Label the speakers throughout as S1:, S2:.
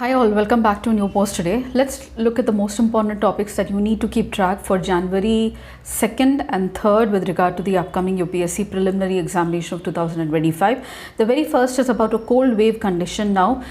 S1: Hi all, welcome back to a new post today. Let's look at the most important topics that you need to keep track for January 2nd and 3rd with regard to the upcoming UPSC preliminary examination of 2025. The very first is about a cold wave condition now.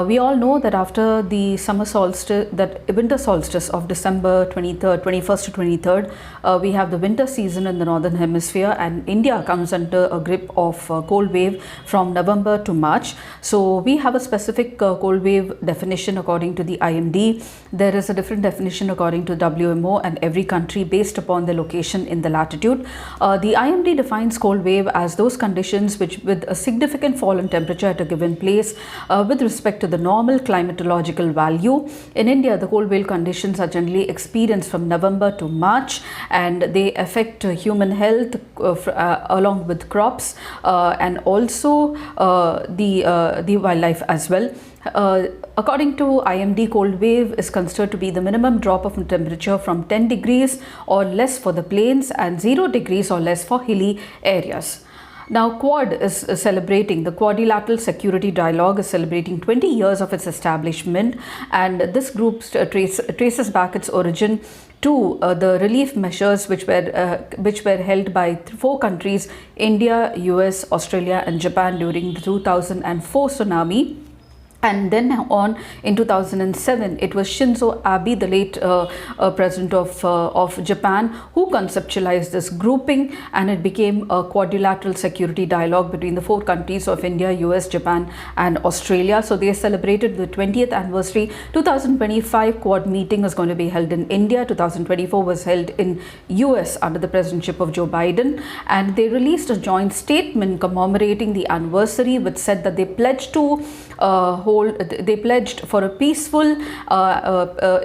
S1: We all know that after the summer solstice, that winter solstice of December 21st to 23rd, we have the winter season in the northern hemisphere, and India comes under a grip of cold wave from November to March. So we have a specific cold wave definition according to the IMD. There is a different definition according to WMO and every country based upon the location in the latitude. The IMD defines cold wave as those conditions which with a significant fall in temperature at a given place with respect to the normal climatological value. In India, the cold wave conditions are generally experienced from November to March, and they affect human health along with crops and also the wildlife as well. According to IMD, cold wave is considered to be the minimum drop of temperature from 10 degrees or less for the plains and 0 degrees or less for hilly areas. Now, Quad is celebrating, the Quadrilateral Security Dialogue is celebrating 20 years of its establishment, and this group traces back its origin to the relief measures which were held by 4 countries, India, US, Australia and Japan during the 2004 tsunami. And then on in 2007, it was Shinzo Abe, the late president of Japan, who conceptualized this grouping, and it became a quadrilateral security dialogue between the 4 countries of India, US, Japan and Australia. So they celebrated the 20th anniversary. 2025 Quad meeting is going to be held in India. 2024 was held in US under the presidentship of Joe Biden, and they released a joint statement commemorating the anniversary, which said that they pledged to they pledged for a peaceful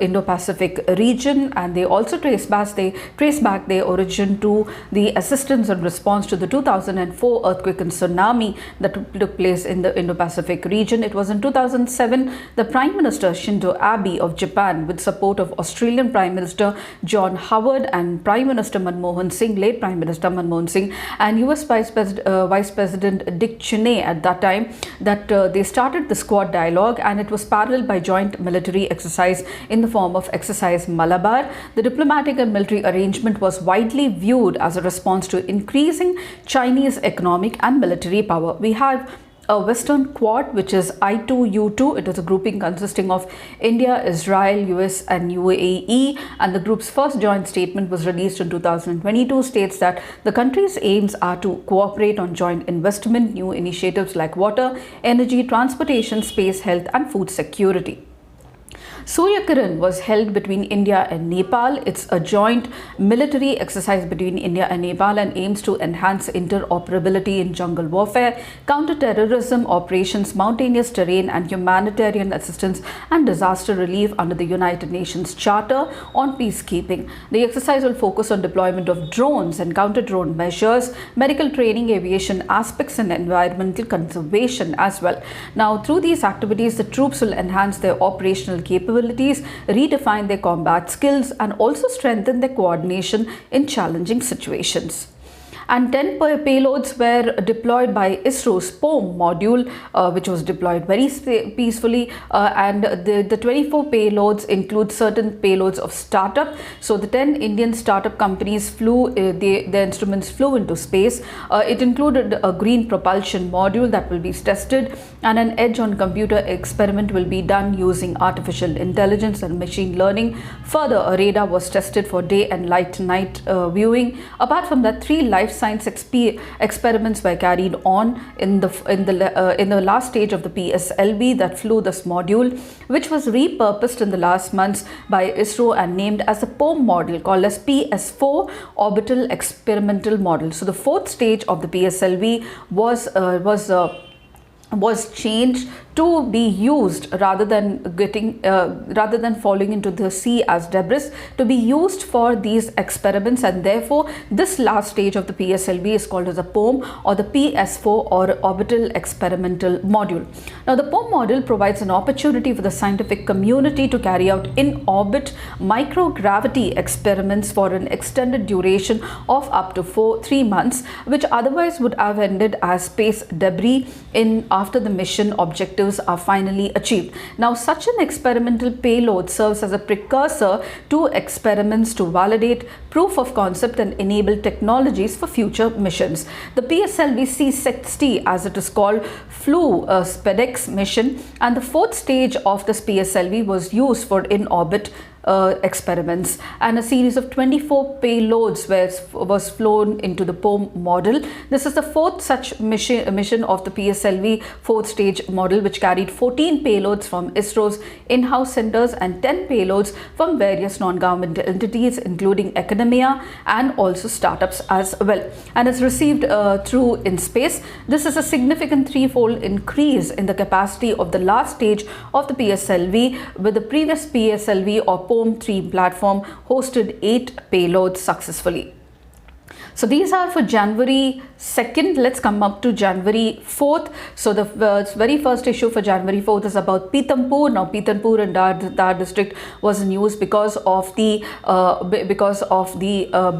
S1: Indo-Pacific region, and they also trace back their origin to the assistance and response to the 2004 earthquake and tsunami that took place in the Indo-Pacific region. It was in 2007 the Prime Minister Shinzo Abe of Japan, with support of Australian Prime Minister John Howard and Prime Minister Manmohan Singh, late Prime Minister Manmohan Singh, and US Vice President Dick Cheney at that time, that they started the Quad dialogue, and it was paralleled by joint military exercise in the form of Exercise Malabar. The diplomatic and military arrangement was widely viewed as a response to increasing Chinese economic and military power. We have a Western Quad, which is I2U2. It is a grouping consisting of India, Israel, US and UAE, and the group's first joint statement was released in 2022, states that the country's aims are to cooperate on joint investment, new initiatives like water, energy, transportation, space, health and food security. Surya Kiran was held between India and Nepal. It's a joint military exercise between India and Nepal and aims to enhance interoperability in jungle warfare, counter-terrorism operations, mountainous terrain and humanitarian assistance and disaster relief under the United Nations Charter on Peacekeeping. The exercise will focus on deployment of drones and counter-drone measures, medical training, aviation aspects and environmental conservation as well. Now, through these activities, the troops will enhance their operational capabilities, redefine their combat skills and also strengthen their coordination in challenging situations. And 10 payloads were deployed by ISRO's POM module, which was deployed very peacefully, and the 24 payloads include certain payloads of startup. So the 10 Indian startup companies flew, their instruments flew into space. It included a green propulsion module that will be tested, and an edge-on computer experiment will be done using artificial intelligence and machine learning. Further, a radar was tested for day and night viewing. Apart from that, 3 life science experiments were carried on in the last stage of the PSLV that flew this module, which was repurposed in the last months by ISRO and named as the POM model, called as PS4 Orbital Experimental Model. So the 4th stage of the PSLV was changed to be used rather than falling into the sea as debris, to be used for these experiments, and therefore this last stage of the PSLV is called as a POM or the PS4 or Orbital Experimental Module. Now, the POM module provides an opportunity for the scientific community to carry out in-orbit microgravity experiments for an extended duration of up to 3 months, which otherwise would have ended as space debris after the mission objective objectives are finally achieved. Now, such an experimental payload serves as a precursor to experiments to validate proof of concept and enable technologies for future missions. The PSLV C-60, as it is called, flew a SpaceX mission, and the fourth stage of this PSLV was used for in-orbit experiments, and a series of 24 payloads was flown into the POM model. This is the fourth such mission of the PSLV fourth stage model, which carried 14 payloads from ISRO's in-house centers and 10 payloads from various non-governmental entities, including academia and also startups as well, and is received through InSpace. This is a significant threefold increase in the capacity of the last stage of the PSLV, with the previous PSLV or POM-3 platform hosted 8 payloads successfully. So these are for January 2nd. Let's come up to January 4th. So the very first issue for January 4th is about Pithampur. Now, Pithampur in Dar district was in use because of the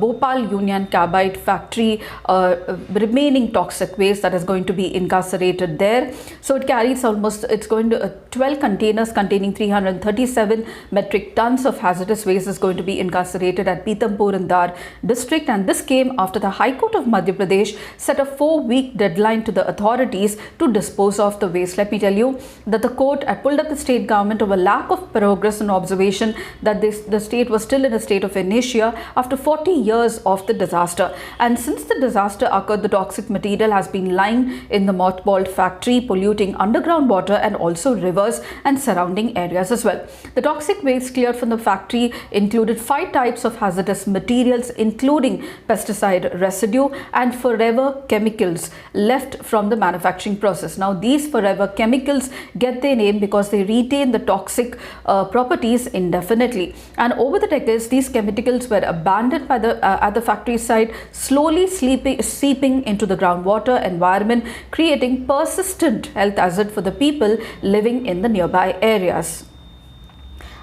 S1: Bhopal Union Carbide factory remaining toxic waste that is going to be incarcerated there. So it carries it's going to 12 containers containing 337 metric tons of hazardous waste is going to be incarcerated at Pithampur in Dar district, and this came after the High Court of Madhya Pradesh set a 4-week deadline to the authorities to dispose of the waste. Let me tell you that the court had pulled up the state government over lack of progress and observation that the state was still in a state of inertia after 40 years of the disaster. And since the disaster occurred, the toxic material has been lying in the mothballed factory, polluting underground water and also rivers and surrounding areas as well. The toxic waste cleared from the factory included 5 types of hazardous materials, including pesticide residue and forever chemicals left from the manufacturing process. Now, these forever chemicals get their name because they retain the toxic properties indefinitely, and over the decades these chemicals were abandoned by at the factory site, slowly seeping into the groundwater environment, creating persistent health hazard for the people living in the nearby areas.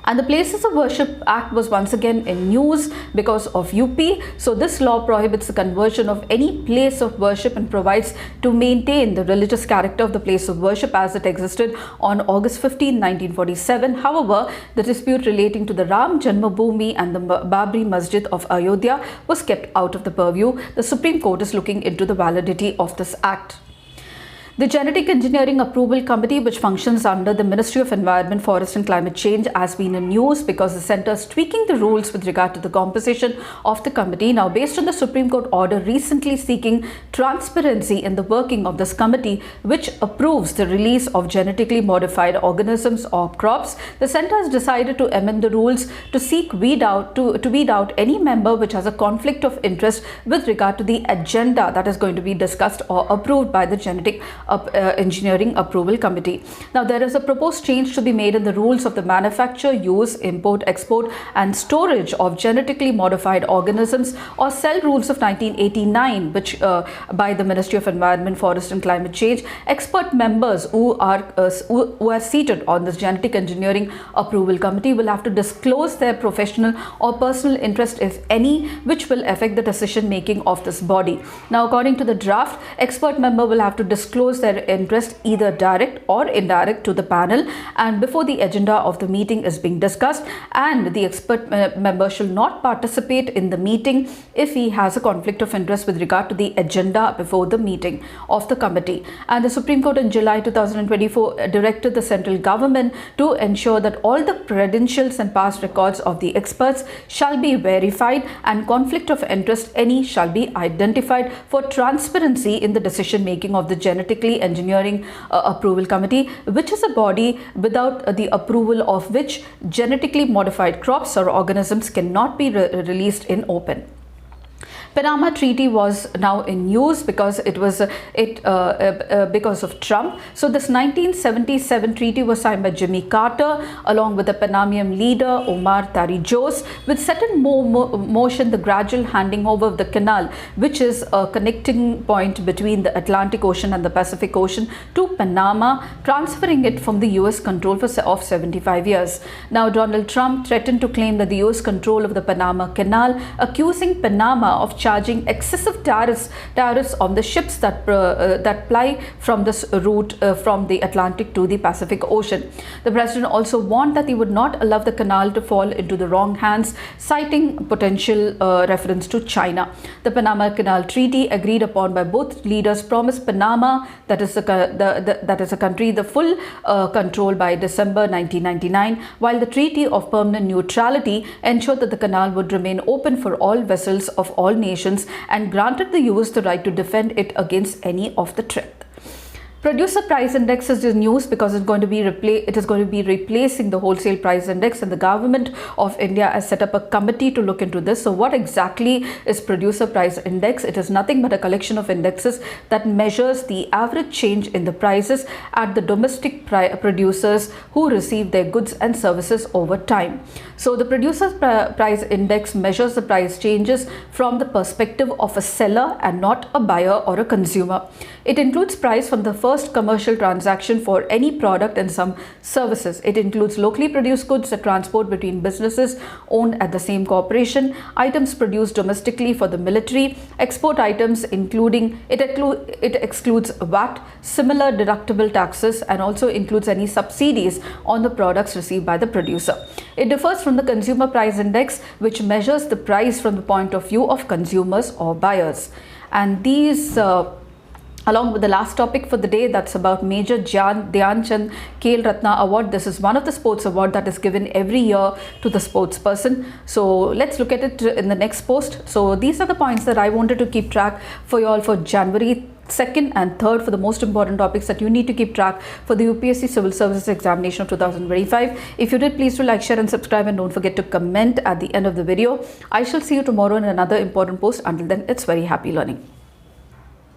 S1: And the Places of Worship Act was once again in news because of UP. So this law prohibits the conversion of any place of worship and provides to maintain the religious character of the place of worship as it existed on August 15, 1947. However, the dispute relating to the Ram Janmabhoomi and the Babri Masjid of Ayodhya was kept out of the purview. The Supreme Court is looking into the validity of this act. The Genetic Engineering Approval Committee, which functions under the Ministry of Environment, Forest and Climate Change, has been in news because the centre is tweaking the rules with regard to the composition of the committee. Now, based on the Supreme Court order recently seeking transparency in the working of this committee, which approves the release of genetically modified organisms or crops, the centre has decided to amend the rules to weed out any member which has a conflict of interest with regard to the agenda that is going to be discussed or approved by the Genetic Engineering Approval Committee. Now, there is a proposed change to be made in the rules of the manufacture, use, import, export and storage of genetically modified organisms or cell rules of 1989, which by the Ministry of Environment, Forest and Climate Change. Expert members who are seated on this Genetic Engineering Approval Committee will have to disclose their professional or personal interest, if any, which will affect the decision making of this body. Now, according to the draft, expert member will have to disclose their interest either direct or indirect to the panel and before the agenda of the meeting is being discussed, and the expert member shall not participate in the meeting if he has a conflict of interest with regard to the agenda before the meeting of the committee. And the Supreme Court in July 2024 directed the central government to ensure that all the credentials and past records of the experts shall be verified and conflict of interest any shall be identified for transparency in the decision making of the Genetically Engineering Approval Committee, which is a body without the approval of which genetically modified crops or organisms cannot be released in open. Panama Treaty was now in use because because of Trump. So this 1977 treaty was signed by Jimmy Carter along with the Panamanian leader Omar Torrijos, which set in motion the gradual handing over of the canal, which is a connecting point between the Atlantic Ocean and the Pacific Ocean, to Panama, transferring it from the US control of 75 years. Now, Donald Trump threatened to claim that the US control of the Panama Canal, accusing Panama of charging excessive tariffs on the ships that ply from this route from the Atlantic to the Pacific Ocean. The president also warned that he would not allow the canal to fall into the wrong hands, citing potential reference to China. The Panama Canal Treaty, agreed upon by both leaders, promised Panama, that is a country, the full control by December 1999, while the Treaty of Permanent Neutrality ensured that the canal would remain open for all vessels of all nations and granted the US the right to defend it against any of the threat. Producer price index is news because it is going to be replacing the wholesale price index, and the government of India has set up a committee to look into this. So what exactly is producer price index? It is nothing but a collection of indexes that measures the average change in the prices at the domestic producers who receive their goods and services over time. So the producer price index measures the price changes from the perspective of a seller and not a buyer or a consumer. It includes price from the first commercial transaction for any product and some services. It includes locally produced goods that transport between businesses owned at the same corporation, items produced domestically for the military, export items it excludes VAT, similar deductible taxes, and also includes any subsidies on the products received by the producer. It differs from the consumer price index, which measures the price from the point of view of consumers or buyers. And these along with the last topic for the day, that's about Major Dhyan Chand Khel Ratna Award. This is one of the sports award that is given every year to the sports person. So let's look at it in the next post. So these are the points that I wanted to keep track for you all for January 2nd and 3rd for the most important topics that you need to keep track for the UPSC Civil Services Examination of 2025. If you did, please do like, share and subscribe, and don't forget to comment at the end of the video. I shall see you tomorrow in another important post. Until then, it's very happy learning.